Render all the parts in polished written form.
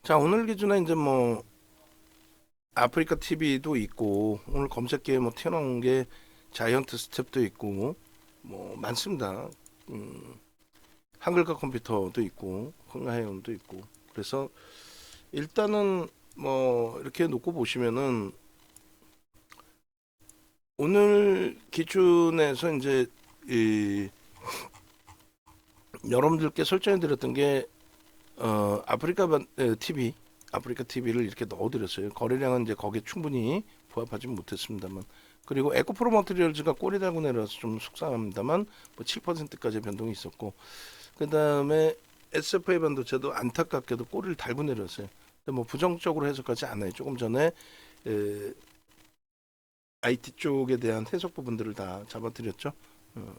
자, 오늘 기준에 이제 뭐 아프리카 TV도 있고 오늘 검색기에 뭐 튀어나온 게 자이언트 스텝도 있고 뭐 많습니다. 음, 한글과 컴퓨터도 있고 흥하해운도 있고 그래서 일단은 뭐 이렇게 놓고 보시면은 오늘 기준에서 이제 이 여러분들께 설정해 드렸던 게 아프리카 TV 아프리카 TV를 이렇게 넣어드렸어요. 거래량은 이제 거기에 충분히 부합하지 못했습니다만 그리고 에코프로 머티리얼즈가 꼬리 달고 내려와서 좀 속상합니다만 뭐 7%까지 변동이 있었고 그 다음에 SFA 반도체도 안타깝게도 꼬리를 달고 내려왔어요. 근데 뭐 부정적으로 해석하지 않아요. 조금 전에 에, IT 쪽에 대한 해석 부분들을 다 잡아드렸죠.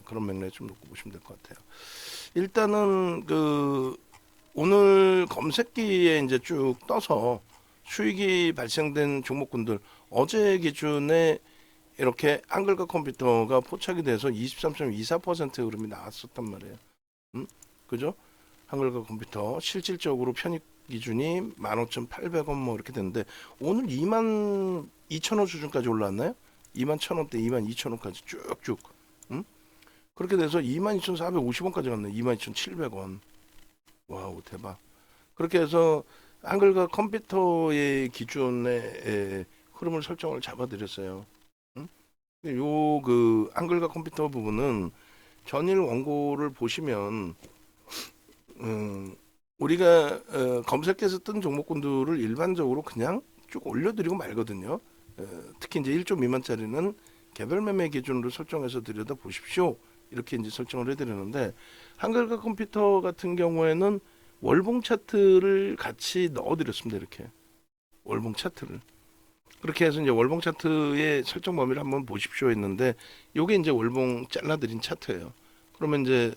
그런 맥락에 좀 놓고 보시면 될 것 같아요. 일단은 그 오늘 검색기에 이제 쭉 떠서 수익이 발생된 종목군들 어제 기준에 이렇게 한글과 컴퓨터가 포착이 돼서 23.24% 흐름이 나왔었단 말이에요. 그죠? 한글과 컴퓨터 실질적으로 편입 기준이 15,800원 뭐 이렇게 됐는데 오늘 22,000원 수준까지 올라왔나요? 21,000원대 22,000원까지 쭉쭉. 그렇게 돼서 22,450원까지 갔네. 22,700원. 와우 대박. 그렇게 해서 한글과 컴퓨터의 기준의 흐름을 설정을 잡아드렸어요. 요 그 한글과 컴퓨터 부분은 전일 원고를 보시면 우리가 검색해서 뜬 종목군들을 일반적으로 그냥 쭉 올려드리고 말거든요. 특히 이제 1조 미만짜리는 개별 매매 기준으로 설정해서 들여다 보십시오. 이렇게 이제 설정을 해드리는데 한글과 컴퓨터 같은 경우에는 월봉 차트를 같이 넣어드렸습니다. 이렇게 월봉 차트를 그렇게 해서 이제 월봉 차트의 설정 범위를 한번 보십시오 했는데 요게 이제 월봉 잘라드린 차트예요. 그러면 이제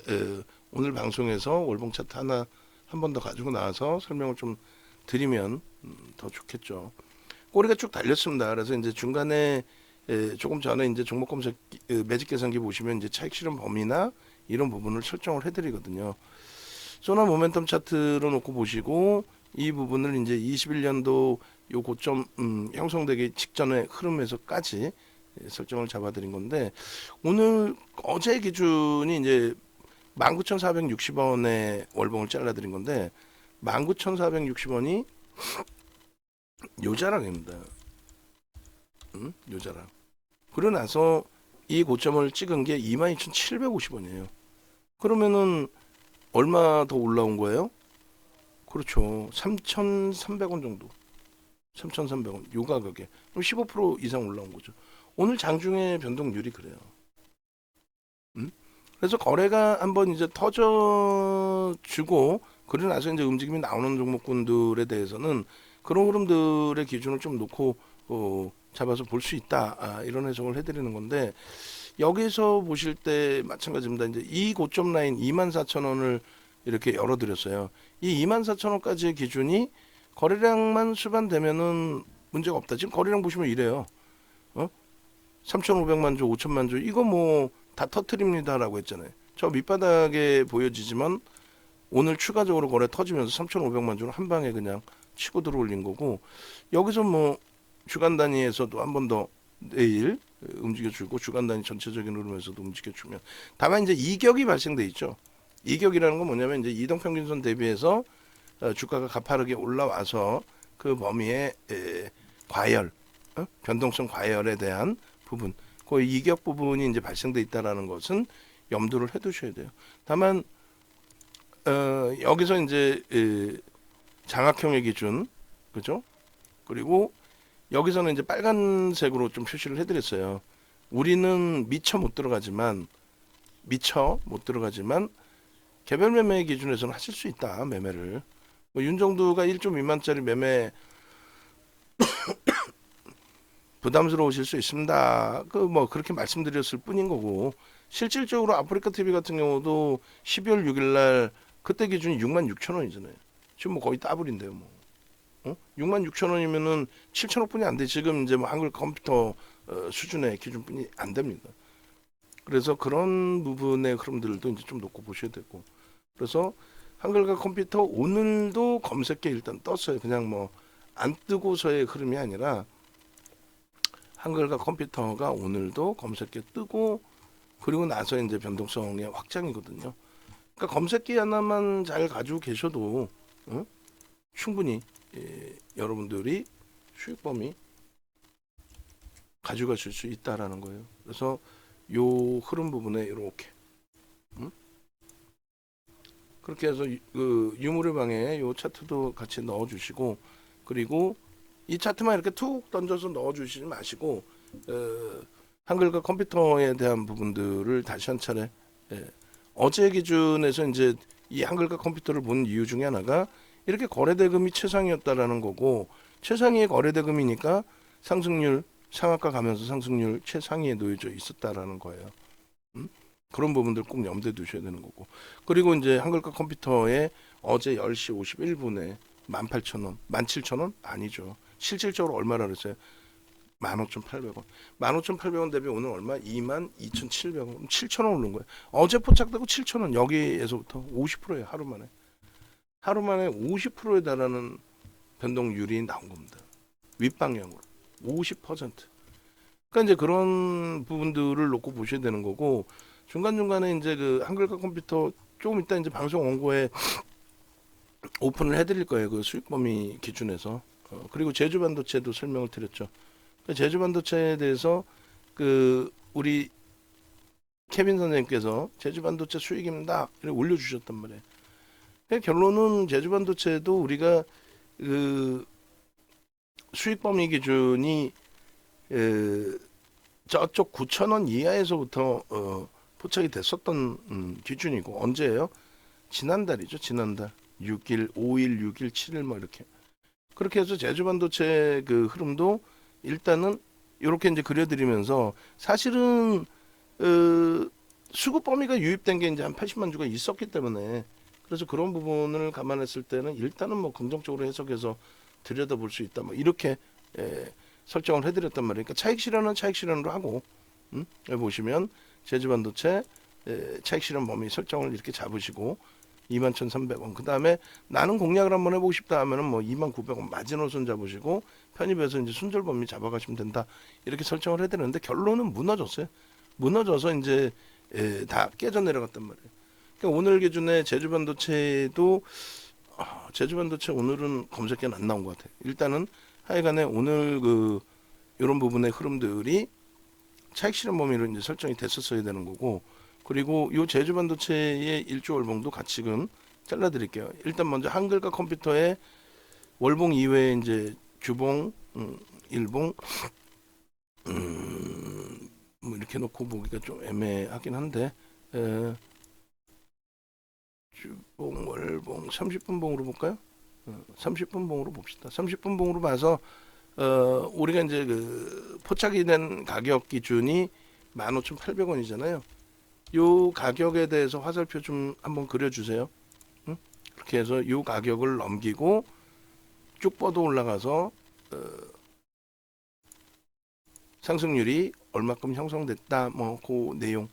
오늘 방송에서 월봉 차트 하나 한 번 더 가지고 나와서 설명을 좀 드리면 더 좋겠죠. 꼬리가 쭉 달렸습니다. 그래서 이제 중간에 조금 전에 이제 종목 검색 매직 계산기 보시면 이제 차익 실현 범위나 이런 부분을 설정을 해드리거든요. 소나 모멘텀 차트로 놓고 보시고 이 부분을 이제 21년도 요 고점 형성되기 직전의 흐름에서까지 설정을 잡아드린 건데 오늘 어제 기준이 이제 19,460원에 월봉을 잘라드린 건데 19,460원이 요 자락입니다. 요 자락. 그러고 나서 이 고점을 찍은 게 22,750원이에요. 그러면은 얼마 더 올라온 거예요? 그렇죠. 3,300원 정도. 3,300원. 요 가격에. 그럼 15% 이상 올라온 거죠. 오늘 장중에 변동률이 그래요. 음? 그래서 거래가 한번 이제 터져주고 그러고 나서 이제 움직임이 나오는 종목군들에 대해서는 그런 흐름들의 기준을 좀 놓고 잡아서 볼 수 있다. 이런 해석을 해드리는 건데 여기서 보실 때 마찬가지입니다. 이제 이 고점 라인 24,000원을 이렇게 열어드렸어요. 이 24,000원까지의 기준이 거래량만 수반되면은 문제가 없다. 지금 거래량 보시면 이래요. 3,500만 주, 5천만 주 이거 뭐 다 터트립니다라고 했잖아요. 저 밑바닥에 보여지지만 오늘 추가적으로 거래 터지면서 3,500만 주를 한 방에 그냥 치고 들어올린 거고 여기서 뭐 주간 단위에서도 한 번 더 내일 움직여주고 주간 단위 전체적인 흐름에서도 움직여주면 다만 이제 이격이 발생돼 있죠. 이격이라는 건 뭐냐면 이제 이동평균선 대비해서 주가가 가파르게 올라와서 그 범위의 과열, 변동성 과열에 대한 부분, 그 이격 부분이 이제 발생돼 있다라는 것은 염두를 해두셔야 돼요. 다만 여기서 이제 장악형의 기준, 그죠? 그리고 여기서는 이제 빨간색으로 좀 표시를 해드렸어요. 우리는 미처 못 들어가지만 개별 매매 기준에서는 하실 수 있다 매매를. 뭐 윤정두가 1조 미만짜리 매매 부담스러우실 수 있습니다. 그 뭐 그렇게 말씀드렸을 뿐인 거고 실질적으로 아프리카 TV 같은 경우도 12월 6일 날 그때 기준이 66,000원이잖아요. 지금 뭐 거의 더블인데요, 뭐. 66,000원이면은 7천억뿐이 안 돼. 지금 이제 뭐 한글 컴퓨터 수준의 기준뿐이 안 됩니다. 그래서 그런 부분의 흐름들도 이제 좀 놓고 보셔야 되고. 그래서 한글과 컴퓨터 오늘도 검색에 일단 떴어요. 그냥 뭐 안 뜨고서의 흐름이 아니라 한글과 컴퓨터가 오늘도 검색에 뜨고 그리고 나서 이제 변동성의 확장이거든요. 그러니까 검색기 하나만 잘 가지고 계셔도 충분히 여러분들이 수익 범위 가져가실 수 있다라는 거예요. 그래서 요 흐름 부분에 이렇게 그렇게 해서 그 유무를 방에 요 차트도 같이 넣어주시고 그리고 이 차트만 이렇게 툭 던져서 넣어주시지 마시고 한글과 컴퓨터에 대한 부분들을 다시 한 차례 어제 기준에서 이제 이 한글과 컴퓨터를 본 이유 중에 하나가 이렇게 거래대금이 최상이었다라는 거고 최상위의 거래대금이니까 상승률 상한가 가면서 상승률 최상위에 놓여져 있었다라는 거예요. 그런 부분들 꼭 염두에 두셔야 되는 거고 그리고 이제 한글과 컴퓨터에 어제 10시 51분에 18,000원, 17,000원? 아니죠. 실질적으로 얼마나 그랬어요? 15,800원. 15,800원 대비 오늘 얼마? 22,700원. 7,000원 오른 거예요. 어제 포착되고 7,000원. 여기에서부터 50%예요. 하루 만에. 하루 만에 50%에 달하는 변동률이 나온 겁니다. 윗방향으로. 50%. 그러니까 이제 그런 부분들을 놓고 보셔야 되는 거고 중간중간에 이제 그 한글과 컴퓨터 조금 이따 이제 방송 원고에 오픈을 해드릴 거예요. 그 수익 범위 기준에서. 그리고 제주 반도체도 설명을 드렸죠. 제주 반도체에 대해서 그 우리 케빈 선생님께서 제주 반도체 수익입니다. 이렇게 올려주셨단 말이에요. 그러니까 결론은 제주 반도체도 우리가 그 수익 범위 기준이 저쪽 9,000원 이하에서부터 포착이 됐었던 기준이고 언제예요? 지난달이죠. 지난달 6일, 5일, 6일, 7일 뭐 이렇게 그렇게 해서 제주 반도체 그 흐름도 일단은 이렇게 이제 그려드리면서 사실은 수급 범위가 유입된 게 이제 한 80만 주가 있었기 때문에 그래서 그런 부분을 감안했을 때는 일단은 뭐 긍정적으로 해석해서 들여다볼 수 있다. 뭐 이렇게 설정을 해드렸단 말이에요. 그러니까 차익 실현은 차익 실현으로 하고 여기 보시면 제주 반도체 차익 실현 범위 설정을 이렇게 잡으시고 21,300원. 그 다음에 나는 공략을 한번 해보고 싶다 하면은 뭐 29,000원 마지노선 잡으시고 편입해서 이제 순절 범위 잡아가시면 된다. 이렇게 설정을 해드렸는데 결론은 무너졌어요. 무너져서 이제 다 깨져 내려갔단 말이에요. 그러니까 오늘 기준에 제주 반도체도 제주 반도체 오늘은 검색에는 안 나온 것 같아요. 일단은 하여간에 오늘 그 이런 부분의 흐름들이 차익 실현 범위로 이제 설정이 됐었어야 되는 거고 그리고 이 제주 반도체의 일주 월봉도 같이 지금 잘라드릴게요. 일단 먼저 한글과 컴퓨터의 월봉 이외에 이제 주봉, 일봉, 뭐 이렇게 놓고 보기가 좀 애매하긴 한데 주봉, 월봉, 30분 봉으로 볼까요? 30분 봉으로 봅시다. 30분 봉으로 봐서 우리가 이제 그 포착이 된 가격 기준이 15,800원이잖아요. 요 가격에 대해서 화살표 좀 한번 그려주세요. 그렇게 해서 요 가격을 넘기고 쭉 뻗어 올라가서 상승률이 얼마큼 형성됐다. 뭐 그 내용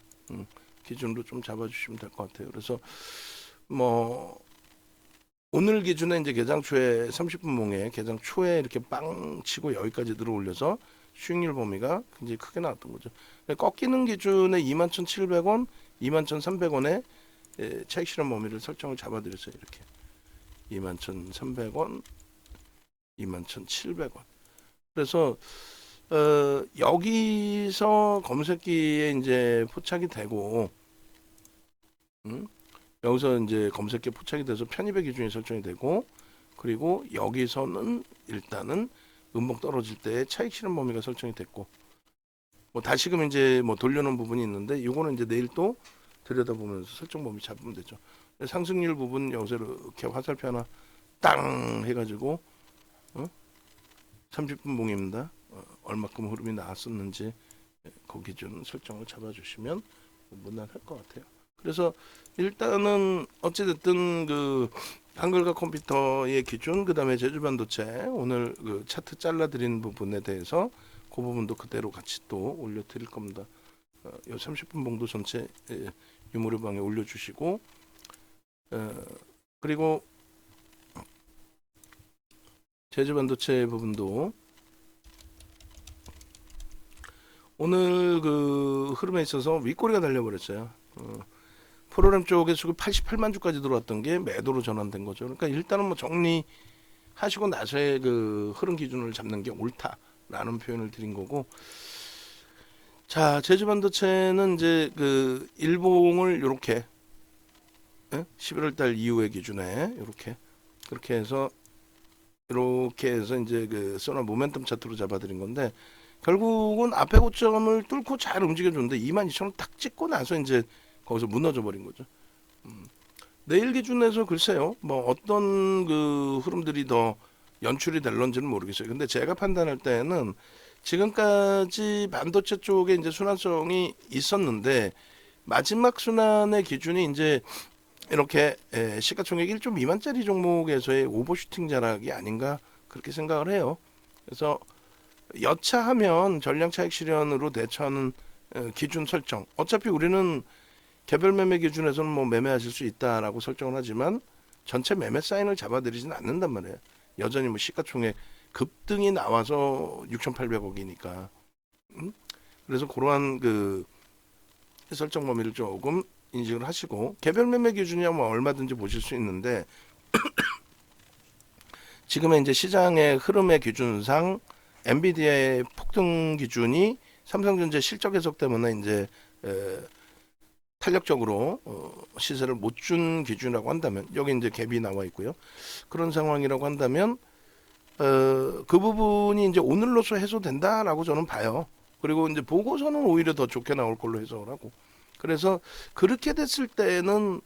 기준으로 좀 잡아주시면 될 것 같아요. 그래서 뭐 오늘 기준에 이제 개장 초에 30분 봉에 개장 초에 이렇게 빵 치고 여기까지 들어올려서 수익률 범위가 굉장히 크게 나왔던 거죠. 꺾이는 기준에 21,700원, 21,300원에 차익 실현 범위를 설정을 잡아드렸어요. 이렇게 21,300원, 21,700원. 그래서 여기서 검색기에 이제 포착이 되고, 여기서 이제 검색기에 포착이 돼서 편입의 기준이 설정이 되고, 그리고 여기서는 일단은 음봉 떨어질 때 차익 실현 범위가 설정이 됐고, 뭐 다시금 이제 뭐 돌려놓은 부분이 있는데, 이거는 이제 내일 또 들여다보면서 설정 범위 잡으면 되죠. 상승률 부분 여기서 이렇게 화살표 하나 땅 해가지고 30분 봉입니다. 얼마큼 흐름이 나왔었는지 그 기준 설정을 잡아주시면 무난할 것 같아요. 그래서 일단은 어찌됐든 그 한글과 컴퓨터의 기준 그다음에 제주반도체 오늘 그 차트 잘라드린 부분에 대해서 그 부분도 그대로 같이 또 올려드릴 겁니다. 요 30분 봉도 전체 유무료방에 올려주시고 그리고 제주 반도체 부분도 오늘 그 흐름에 있어서 윗꼬리가 달려버렸어요. 프로그램 쪽에 수급 88만 주까지 들어왔던 게 매도로 전환된 거죠. 그러니까 일단은 뭐 정리하시고 나서의 그 흐름 기준을 잡는 게 옳다라는 표현을 드린 거고. 자, 제주 반도체는 이제 그 일봉을 요렇게 11월 달 이후의 기준에 요렇게 그렇게 해서 이렇게 해서 이제 그 소나 모멘텀 차트로 잡아드린 건데, 결국은 앞에 고점을 뚫고 잘 움직여줬는데 22,000원 딱 찍고 나서 이제 거기서 무너져 버린 거죠. 내일 기준에서 글쎄요, 뭐 어떤 그 흐름들이 더 연출이 될런지는 모르겠어요. 근데 제가 판단할 때는 지금까지 반도체 쪽에 이제 순환성이 있었는데 마지막 순환의 기준이 이제 이렇게 시가총액 1조 미만짜리 종목에서의 오버슈팅 자락이 아닌가 그렇게 생각을 해요. 그래서 여차하면 전량 차익 실현으로 대처하는 기준 설정. 어차피 우리는 개별 매매 기준에서는 뭐 매매하실 수 있다라고 설정을 하지만 전체 매매 사인을 잡아드리지는 않는단 말이에요. 여전히 뭐 시가총액 급등이 나와서 6,800억이니까. 그래서 그러한 그 설정 범위를 조금 인식을 하시고, 개별 매매 기준이야 뭐 얼마든지 보실 수 있는데 지금의 이제 시장의 흐름의 기준상 엔비디아의 폭등 기준이 삼성전자 실적 해석 때문에 이제 탄력적으로 시세를 못 준 기준이라고 한다면, 여기 이제 갭이 나와 있고요. 그런 상황이라고 한다면 그 부분이 이제 오늘로서 해소된다라고 저는 봐요. 그리고 이제 보고서는 오히려 더 좋게 나올 걸로 해석을 하고. 그래서 그렇게 됐을 때는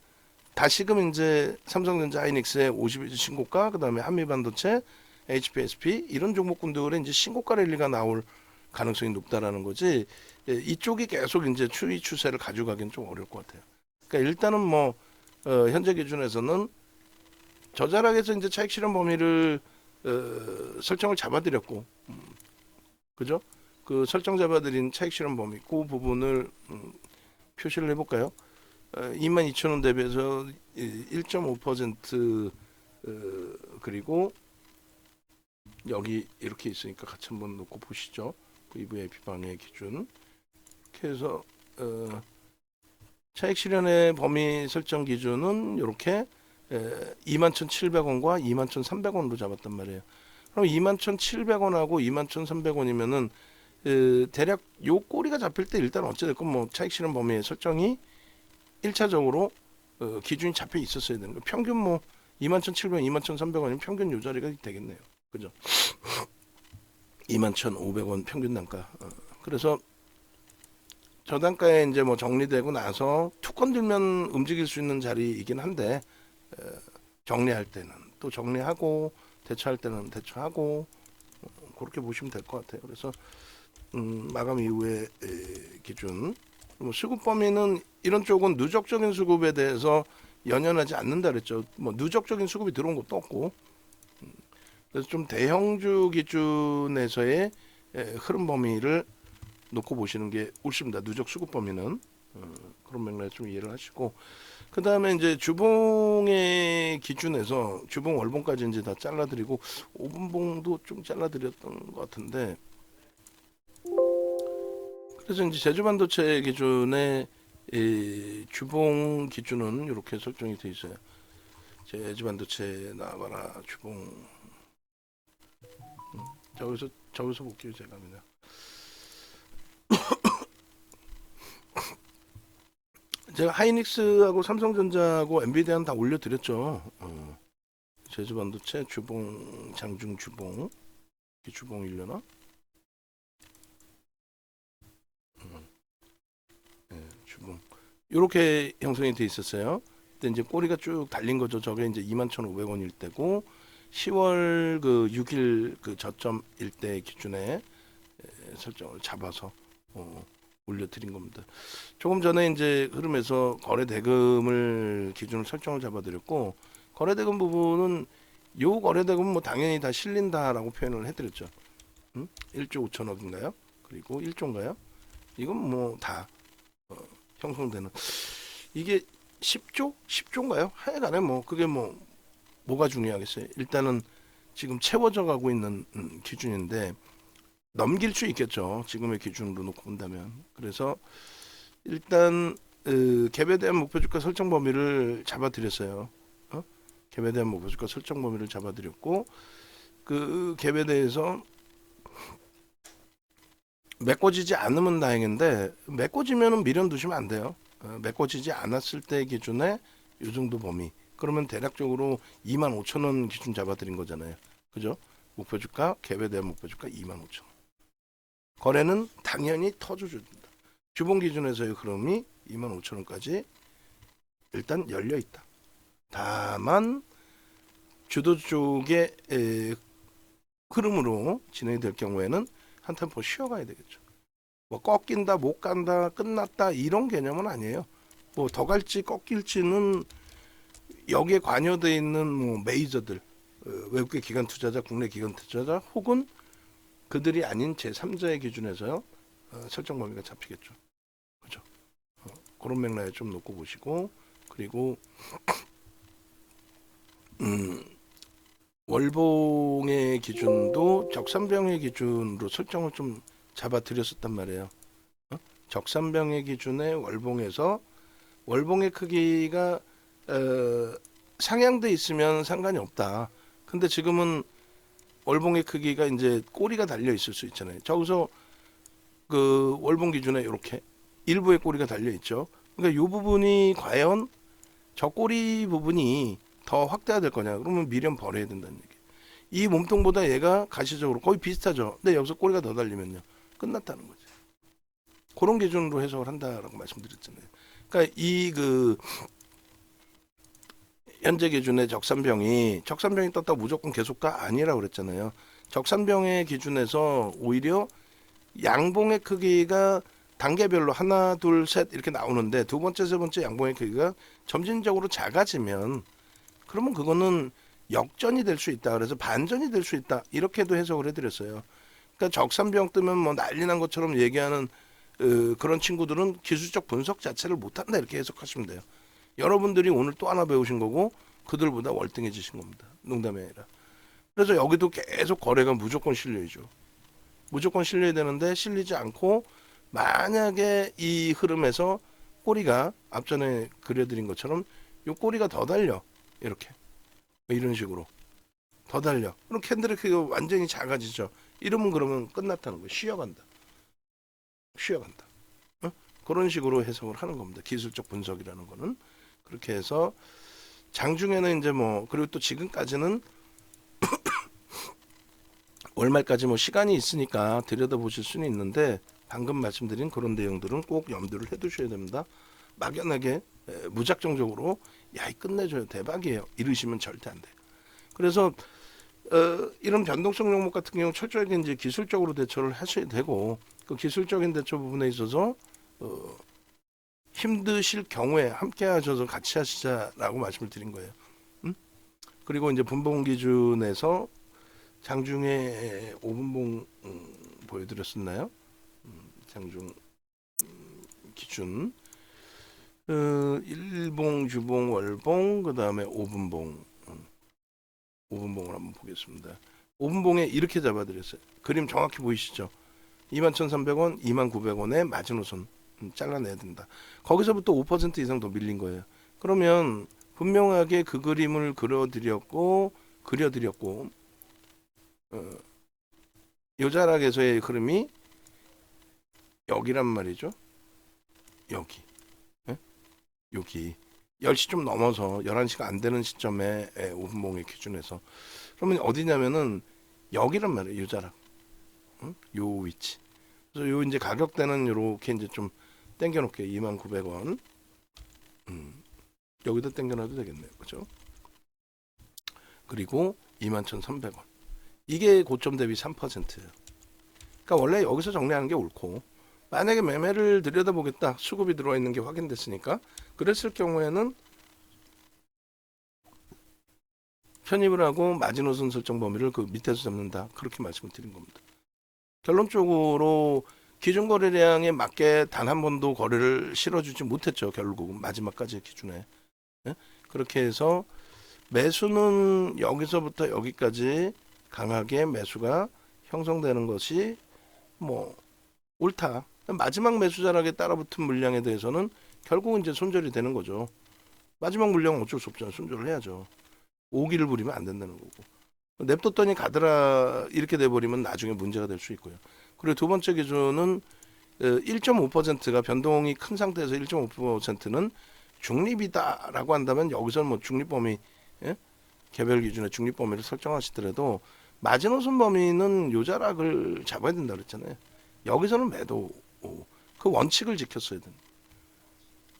다시금 이제 삼성전자 하이닉스의 50일 신고가, 그다음에 한미반도체, HPSP 이런 종목군들의 이제 신고가 랠리가 나올 가능성이 높다라는 거지. 이쪽이 계속 이제 추이 추세를 가져가기는 좀 어려울 것 같아요. 그러니까 일단은 뭐 현재 기준에서는 저자락에서 이제 차익 실현 범위를 설정을 잡아드렸고, 그죠? 그 설정 잡아드린 차익 실현 범위 그 부분을 표시를 해볼까요? 22,000원 대비해서 1.5% 그리고 여기 이렇게 있으니까 같이 한번 놓고 보시죠. VVIP 방해 기준. 이렇게 해서 차익 실현의 범위 설정 기준은 이렇게 21,700원과 21,300원으로 잡았단 말이에요. 그럼 21,700원하고 21,300원이면은 대략 요 꼬리가 잡힐 때 일단 어찌됐건 뭐 차익 실현 범위 설정이 1차적으로 기준이 잡혀 있었어야 되는 거예요. 평균 뭐 21,700원, 21,300원이면 평균 요 자리가 되겠네요. 그죠? 21,500원 평균 단가. 그래서 저 단가에 이제 뭐 정리되고 나서 툭 건들면 움직일 수 있는 자리이긴 한데, 정리할 때는 또 정리하고 대처할 때는 대처하고 그렇게 보시면 될 것 같아요. 그래서 마감 이후의 기준. 뭐 수급 범위는 이런 쪽은 누적적인 수급에 대해서 연연하지 않는다 그랬죠. 뭐 누적적인 수급이 들어온 것도 없고. 그래서 좀 대형주 기준에서의 흐름 범위를 놓고 보시는 게 옳습니다. 누적 수급 범위는 그런 맥락에 좀 이해를 하시고, 그 다음에 이제 주봉의 기준에서 주봉 월봉까지 이제 다 잘라드리고 5분봉도 좀 잘라드렸던 것 같은데, 그래서 이제 제주반도체 기준의 주봉 기준은 이렇게 설정이 돼 있어요. 제주반도체 나와라 주봉. 저기서 볼게요 제가 그냥. 제가 하이닉스하고 삼성전자하고 엔비디아는 다 올려드렸죠. 제주반도체 주봉, 장중 주봉, 주봉 일려나? 주봉 이렇게 형성이 돼 있었어요. 그때 이제 꼬리가 쭉 달린 거죠. 저게 이제 21,500원일 때고 10월 그 6일 그 저점일 때 기준에 설정을 잡아서 올려드린 겁니다. 조금 전에 이제 흐름에서 거래 대금을 기준으로 설정을 잡아드렸고, 거래 대금 부분은 요 거래 대금은 뭐 당연히 다 실린다라고 표현을 해드렸죠. 1조 5천억인가요? 그리고 1조인가요? 이건 뭐 다 형성되는, 이게 10조? 10조인가요? 하여간에 뭐 그게 뭐 뭐가 중요하겠어요? 일단은 지금 채워져 가고 있는 기준인데 넘길 수 있겠죠. 지금의 기준으로 놓고 본다면. 그래서 일단 갭에 대한 목표 주가 설정 범위를 잡아드렸어요. 갭에 대한 목표 주가 설정 범위를 잡아드렸고 그 갭에 대해서 메꿔지지 않으면 다행인데 메꿔지면은 미련 두시면 안 돼요. 메꿔지지 않았을 때 기준에 이 정도 범위. 그러면 대략적으로 25,000원 기준 잡아드린 거잖아요. 그죠? 목표 주가 갭에 대한 목표 주가 25,000원. 거래는 당연히 터져준다. 주봉 기준에서의 흐름이 25,000원까지 일단 열려 있다. 다만 주도 쪽의 흐름으로 진행이 될 경우에는 한 템포 쉬어가야 되겠죠. 뭐 꺾인다, 못 간다, 끝났다 이런 개념은 아니에요. 뭐 더 갈지 꺾일지는 여기에 관여되어 있는 뭐 메이저들, 외국계 기관 투자자, 국내 기관 투자자 혹은 그들이 아닌 제3자의 기준에서요 설정 범위가 잡히겠죠. 그죠? 그런 맥락에 좀 놓고 보시고 그리고 월봉의 기준도 적산병의 기준으로 설정을 좀 잡아드렸었단 말이에요. 적산병의 기준에 월봉에서 월봉의 크기가 상향돼 있으면 상관이 없다. 근데 지금은 월봉의 크기가 이제 꼬리가 달려 있을 수 있잖아요. 저기서 그 월봉 기준에 이렇게 일부의 꼬리가 달려 있죠. 그러니까 이 부분이 과연 저 꼬리 부분이 더 확대가 될 거냐? 그러면 미련 버려야 된다는 얘기. 이 몸통보다 얘가 가시적으로 거의 비슷하죠. 근데 여기서 꼬리가 더 달리면요, 끝났다는 거죠. 그런 기준으로 해석을 한다라고 말씀드렸잖아요. 그러니까 이 그 현재 기준의 적산병이 떴다고 무조건 계속가 아니라고 그랬잖아요. 적산병의 기준에서 오히려 양봉의 크기가 단계별로 하나, 둘, 셋 이렇게 나오는데 두 번째, 세 번째 양봉의 크기가 점진적으로 작아지면 그러면 그거는 역전이 될 수 있다. 그래서 반전이 될 수 있다. 이렇게도 해석을 해드렸어요. 그러니까 적산병 뜨면 뭐 난리 난 것처럼 얘기하는 그런 친구들은 기술적 분석 자체를 못한다 이렇게 해석하시면 돼요. 여러분들이 오늘 또 하나 배우신 거고 그들보다 월등해지신 겁니다. 농담이 아니라. 그래서 여기도 계속 거래가 무조건 실려야죠. 무조건 실려야 되는데 실리지 않고 만약에 이 흐름에서 꼬리가 앞전에 그려드린 것처럼 이 꼬리가 더 달려 이렇게 이런 식으로 더 달려 그럼 캔들의 크기가 완전히 작아지죠. 이러면 그러면 끝났다는 거예요. 쉬어간다. 그런 식으로 해석을 하는 겁니다. 기술적 분석이라는 거는 그렇게 해서 장중에는 이제 뭐 그리고 또 지금까지는 월말까지 뭐 시간이 있으니까 들여다보실 수는 있는데 방금 말씀드린 그런 내용들은 꼭 염두를 해두셔야 됩니다. 막연하게 무작정적으로 야, 끝내줘요 대박이에요 이러시면 절대 안 돼요. 그래서 이런 변동성 종목 같은 경우 철저하게 이제 기술적으로 대처를 하셔야 되고 그 기술적인 대처 부분에 있어서 힘드실 경우에 함께 하셔서 같이 하시자라고 말씀을 드린 거예요. 그리고 이제 분봉 기준에서 장중에 5분봉 보여드렸었나요? 장중 기준 일봉, 주봉, 월봉 그 다음에 5분봉 5분봉을 한번 보겠습니다. 5분봉에 이렇게 잡아드렸어요. 그림 정확히 보이시죠? 21,300원, 29,000원에 마지노선 잘라내야 된다. 거기서부터 5% 이상 더 밀린 거예요. 그러면 분명하게 그 그림을 그려드렸고 요 자락에서의 흐름이 여기란 말이죠. 여기 여기 10시 좀 넘어서 11시가 안 되는 시점에 5분봉의 기준에서 그러면 어디냐면은 여기란 말이에요. 요 자락 요 위치. 그래서 요 이제 가격대는 요렇게 이제 좀 땡겨놓게 29,000원 여기다 땡겨놔도 되겠네요. 그죠? 그리고 21,300원 이게 고점 대비 3%예요. 그러니까 원래 여기서 정리하는 게 옳고 만약에 매매를 들여다보겠다 수급이 들어와 있는 게 확인됐으니까 그랬을 경우에는 편입을 하고 마지노선 설정 범위를 그 밑에서 잡는다 그렇게 말씀을 드린 겁니다. 결론적으로 기준 거래량에 맞게 단 한 번도 거래를 실어주지 못했죠. 결국은 마지막까지 기준에 그렇게 해서 매수는 여기서부터 여기까지 강하게 매수가 형성되는 것이 뭐 옳다. 마지막 매수 자락에 따라붙은 물량에 대해서는 결국은 이제 손절이 되는 거죠. 마지막 물량은 어쩔 수 없잖아요. 손절을 해야죠. 오기를 부리면 안 된다는 거고. 냅뒀더니 가더라 이렇게 돼버리면 나중에 문제가 될 수 있고요. 그리고 두 번째 기준은 1.5%가 변동이 큰 상태에서 1.5%는 중립이다라고 한다면 여기서는 뭐 중립 범위, 예? 개별 기준의 중립 범위를 설정하시더라도 마지노선 범위는 요 자락을 잡아야 된다 그랬잖아요. 여기서는 매도 그 원칙을 지켰어야 된다.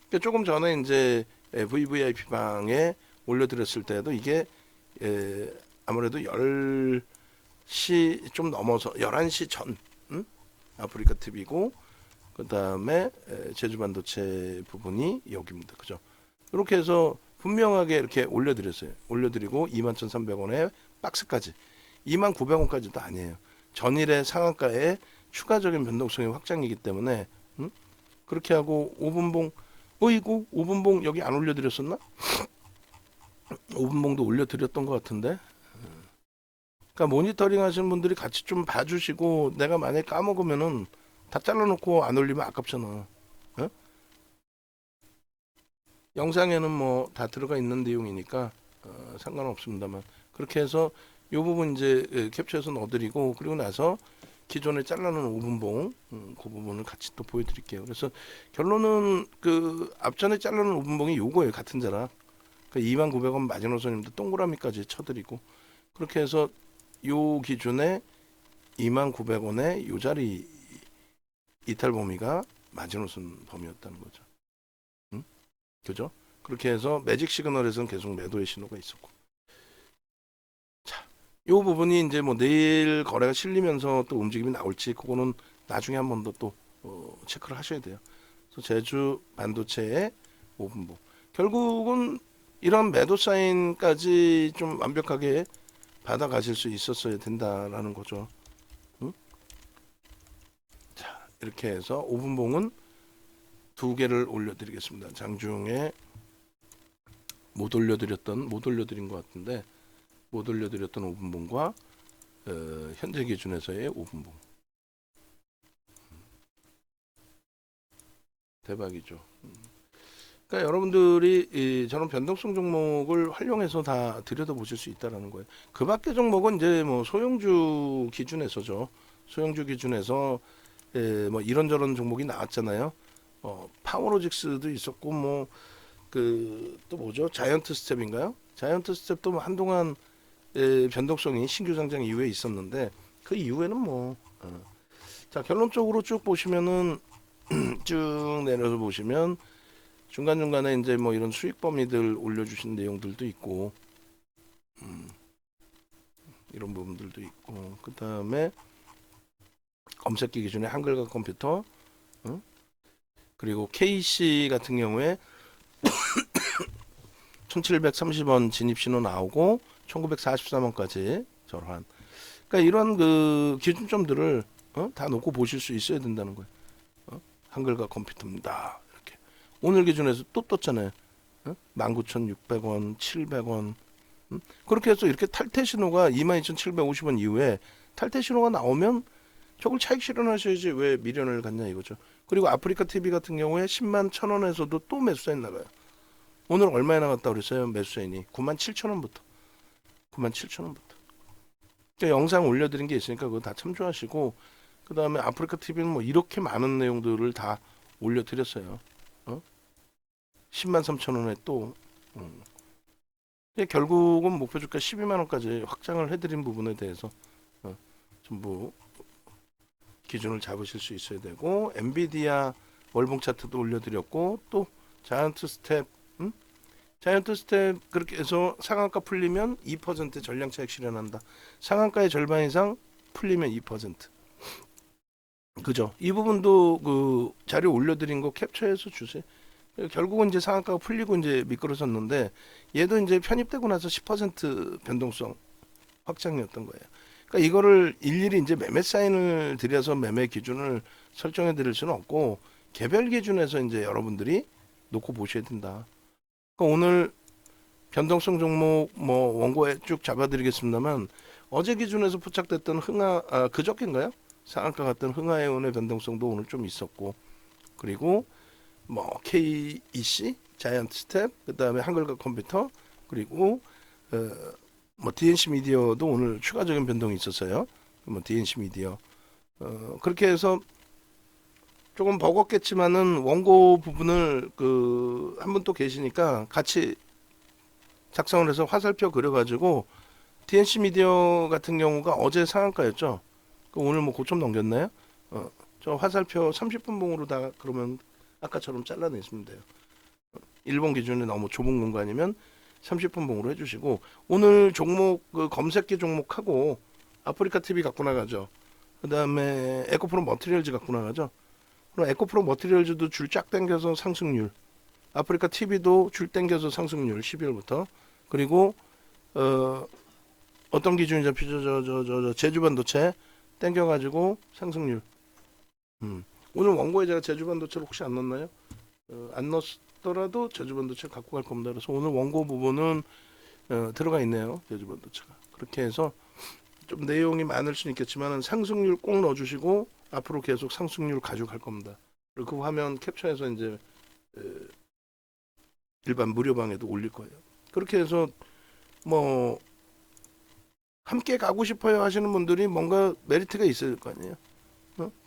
그러니까 조금 전에 이제 VVIP 방에 올려드렸을 때도 이게 아무래도 10시 좀 넘어서 11시 전 아프리카 TV고 그 다음에 제주반도체 부분이 여기입니다. 그죠? 이렇게 해서 분명하게 이렇게 올려드렸어요. 올려드리고 21,300원에 박스까지 29,000원까지도 아니에요. 전일의 상한가에 추가적인 변동성의 확장이기 때문에 그렇게 하고 5분봉 어이구 5분봉 여기 안 올려드렸었나? 5분봉도 올려드렸던 것 같은데 그러니까 모니터링 하시는 분들이 같이 좀 봐주시고 내가 만약에 까먹으면은 다 잘라놓고 안 올리면 아깝잖아. 어? 영상에는 뭐 다 들어가 있는 내용이니까 상관없습니다만 그렇게 해서 이 부분 이제 캡처해서 넣어드리고 그리고 나서 기존에 잘라놓은 5분봉 그 부분을 같이 또 보여드릴게요. 그래서 결론은 그 앞전에 잘라놓은 5분봉이 요거예요. 같은 자락. 그러니까 29,000원 마지노선인데 동그라미까지 쳐드리고 그렇게 해서 요 기준에 29,000원에 요 자리 이탈 범위가 마지노선 범위였다는 거죠. 그죠? 그렇게 해서 매직 시그널에서는 계속 매도의 신호가 있었고. 자, 요 부분이 이제 뭐 내일 거래가 실리면서 또 움직임이 나올지 그거는 나중에 한 번 더 또 체크를 하셔야 돼요. 그래서 제주 반도체의 5분봉. 결국은 이런 매도 사인까지 좀 완벽하게 받아가실 수 있었어야 된다라는 거죠. 자, 이렇게 해서 5분봉은 두 개를 올려드리겠습니다. 장중에 못 올려드린 것 같은데 못 올려드렸던 5분봉과 현재 기준에서의 5분봉 대박이죠. 그러니까 여러분들이 저런 변동성 종목을 활용해서 다 들여다보실 수 있다라는 거예요. 그 밖의 종목은 이제 뭐 소형주 기준에서죠. 소형주 기준에서 뭐 이런저런 종목이 나왔잖아요. 파워로직스도 있었고 뭐 그 또 뭐죠? 자이언트 스텝인가요? 자이언트 스텝도 뭐 한동안 변동성이 신규 상장 이후에 있었는데 그 이후에는 뭐 자 결론적으로 쭉 보시면은 쭉 내려서 보시면 중간중간에 이제 뭐 이런 수익 범위들 올려주신 내용들도 있고 이런 부분들도 있고 그 다음에 검색기 기준에 한글과 컴퓨터 그리고 KC 같은 경우에 1730원 진입신호 나오고 1943원까지 절환 그러니까 이런 그 기준점들을 다 놓고 보실 수 있어야 된다는 거예요. 한글과 컴퓨터입니다. 이렇게 오늘 기준에서 또 떴잖아요. 19,600원, 700원 그렇게 해서 이렇게 탈퇴 신호가 22,750원 이후에 탈퇴 신호가 나오면 저걸 차익 실현하셔야지 왜 미련을 갖냐 이거죠. 그리고 아프리카 TV 같은 경우에 10만 1,000원에서도 또 매수사인 나가요. 오늘 얼마에 나갔다 그랬어요? 매수사인이 97,000원부터 97,000원부터 그러니까 영상 올려드린 게 있으니까 그거 다 참조하시고 그 다음에 아프리카 TV는 뭐 이렇게 많은 내용들을 다 올려드렸어요. 10만 3,000원에 또 결국은 목표 주가 12만 원까지 확장을 해드린 부분에 대해서 전부 기준을 잡으실 수 있어야 되고 엔비디아 월봉 차트도 올려드렸고 또 자이언트 스텝 자이언트 스텝 그렇게 해서 상한가 풀리면 2% 전량 차익 실현한다. 상한가의 절반 이상 풀리면 2%. 그죠? 이 부분도 그 자료 올려드린 거 캡처해서 주세요. 결국은 이제 상한가가 풀리고 이제 미끄러졌는데 얘도 이제 편입되고 나서 10% 변동성 확장이었던 거예요. 그러니까 이거를 일일이 이제 매매 사인을 들여서 매매 기준을 설정해 드릴 수는 없고 개별 기준에서 이제 여러분들이 놓고 보셔야 된다. 그러니까 오늘 변동성 종목 뭐 원고에 쭉 잡아드리겠습니다만 어제 기준에서 포착됐던 그저께인가요? 상한가 같던 흥하해운의 변동성도 오늘 좀 있었고 그리고 뭐 KEC, 자이언트 스텝, 그다음에 한글과 컴퓨터 그리고 뭐 DNC 미디어도 오늘 추가적인 변동이 있었어요. 뭐 DNC 미디어 그렇게 해서 조금 버겁겠지만은 원고 부분을 한 분 또 계시니까 같이 작성을 해서 화살표 그려가지고 DNC 미디어 같은 경우가 어제 상한가였죠. 오늘 뭐 고점 넘겼나요? 저 화살표 30분 봉으로 다 그러면 아까처럼 잘라내시면 돼요. 일본 기준에 너무 좁은 공간이면 30분 봉으로 해주시고 오늘 종목 검색기 종목하고 아프리카 TV 갖고 나가죠. 그 다음에 에코프로 머티리얼즈 갖고 나가죠. 그럼 에코프로 머티리얼즈도 줄 쫙 당겨서 상승률, 아프리카 TV도 줄 당겨서 상승률 12월부터 그리고 어떤 기준이 잡히죠? 저 제주반도체 당겨가지고 상승률. 오늘 원고에 제가 제주반도체를 혹시 안 넣었나요? 안 넣었더라도 제주반도체 갖고 갈 겁니다. 그래서 오늘 원고 부분은 들어가 있네요. 제주반도체가. 그렇게 해서 좀 내용이 많을 수는 있겠지만 상승률 꼭 넣어주시고 앞으로 계속 상승률 가져갈 겁니다. 그리고 그 화면 캡처해서 이제 일반 무료방에도 올릴 거예요. 그렇게 해서 뭐 함께 가고 싶어요 하시는 분들이 뭔가 메리트가 있을 거 아니에요.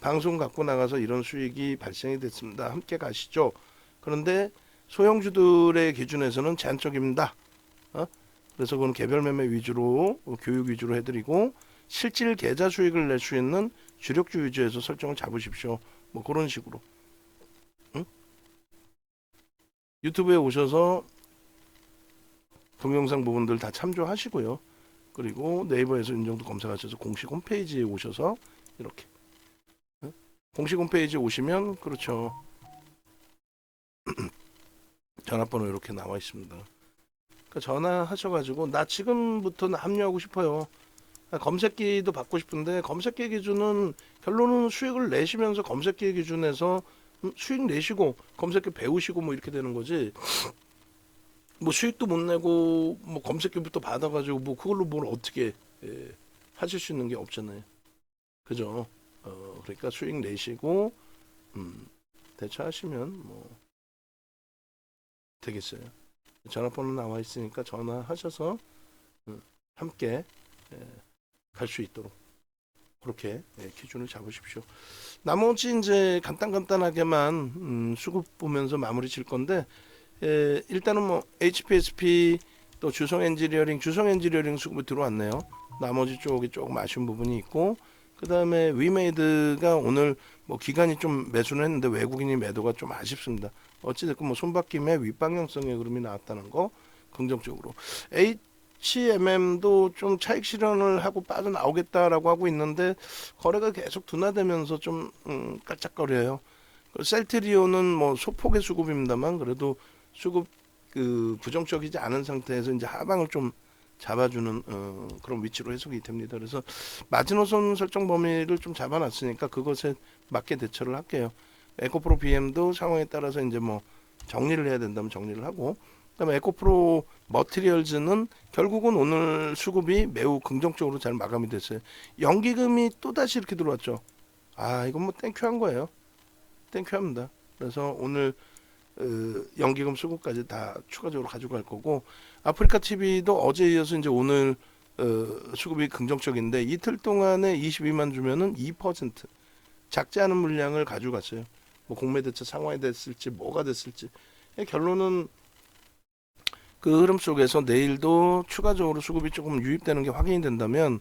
방송 갖고 나가서 이런 수익이 발생이 됐습니다. 함께 가시죠. 그런데 소형주들의 기준에서는 제한적입니다. 그래서 그건 개별 매매 위주로 교육 위주로 해드리고 실질 계좌 수익을 낼 수 있는 주력주 위주에서 설정을 잡으십시오. 뭐 그런 식으로. 유튜브에 오셔서 동영상 부분들 다 참조하시고요. 그리고 네이버에서 인정도 검색하셔서 공식 홈페이지에 오셔서 이렇게 공식 홈페이지에 오시면 그렇죠. 전화번호 이렇게 나와 있습니다. 그러니까 전화하셔가지고 나 지금부터 합류하고 싶어요. 검색기도 받고 싶은데 검색기 기준은 결론은 수익을 내시면서 검색기 기준에서 수익 내시고 검색기 배우시고 뭐 이렇게 되는 거지. 뭐 수익도 못 내고 뭐 검색기부터 받아가지고 뭐 그걸로 뭘 어떻게 하실 수 있는 게 없잖아요. 그죠? 그러니까 수익 내시고 대처하시면 뭐 되겠어요. 전화번호 나와 있으니까 전화하셔서 함께 갈 수 있도록 그렇게 기준을 잡으십시오. 나머지 이제 간단하게만 수급 보면서 마무리 칠 건데 일단은 뭐 HPSP 또 주성 엔지니어링 수급이 들어왔네요. 나머지 쪽이 조금 아쉬운 부분이 있고 그 다음에 위메이드가 오늘 뭐 기간이 좀 매수는 했는데 외국인이 매도가 좀 아쉽습니다. 어찌됐건 뭐 손바뀜의 윗방향성의 흐름이 나왔다는 거 긍정적으로. HMM도 좀 차익 실현을 하고 빠져나오겠다라고 하고 있는데 거래가 계속 둔화되면서 좀 깔짝거려요. 셀트리온은 뭐 소폭의 수급입니다만 그래도 수급 부정적이지 않은 상태에서 이제 하방을 좀 잡아주는 그런 위치로 해석이 됩니다. 그래서 마지노선 설정 범위를 좀 잡아놨으니까 그것에 맞게 대처를 할게요. 에코프로 BM도 상황에 따라서 이제 뭐 정리를 해야 된다면 정리를 하고 그다음에 에코프로 머티리얼즈는 결국은 오늘 수급이 매우 긍정적으로 잘 마감이 됐어요. 연기금이 또 다시 이렇게 들어왔죠. 이건 뭐 땡큐한 거예요. 땡큐합니다. 그래서 오늘 연기금 수급까지 다 추가적으로 가져갈 거고 아프리카 TV도 어제 이어서 이제 오늘 수급이 긍정적인데 이틀 동안에 22만 주면은 2% 작지 않은 물량을 가져갔어요. 뭐 공매 대처 상황이 됐을지 뭐가 됐을지 결론은 그 흐름 속에서 내일도 추가적으로 수급이 조금 유입되는 게 확인이 된다면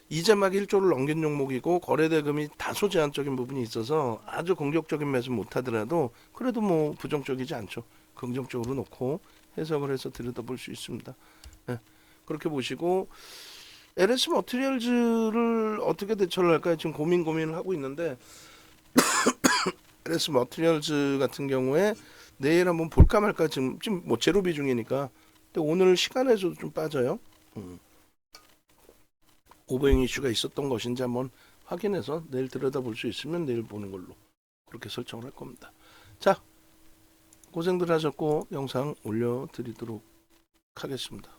이제 막 1조를 넘긴 종목이고 거래대금이 다소 제한적인 부분이 있어서 아주 공격적인 매수 못하더라도 그래도 뭐 부정적이지 않죠. 긍정적으로 놓고 해석을 해서 들여다볼 수 있습니다. 네. 그렇게 보시고 LS 머티리얼즈를 어떻게 대처를 할까요? 지금 고민을 하고 있는데 LS 머티리얼즈 같은 경우에 내일 한번 볼까 말까 지금 뭐 제로 비중이니까 근데 오늘 시간에서도 좀 빠져요. 오버행 이슈가 있었던 것인지 한번 확인해서 내일 들여다볼 수 있으면 내일 보는 걸로 그렇게 설정을 할 겁니다. 자, 고생들 하셨고 영상 올려드리도록 하겠습니다.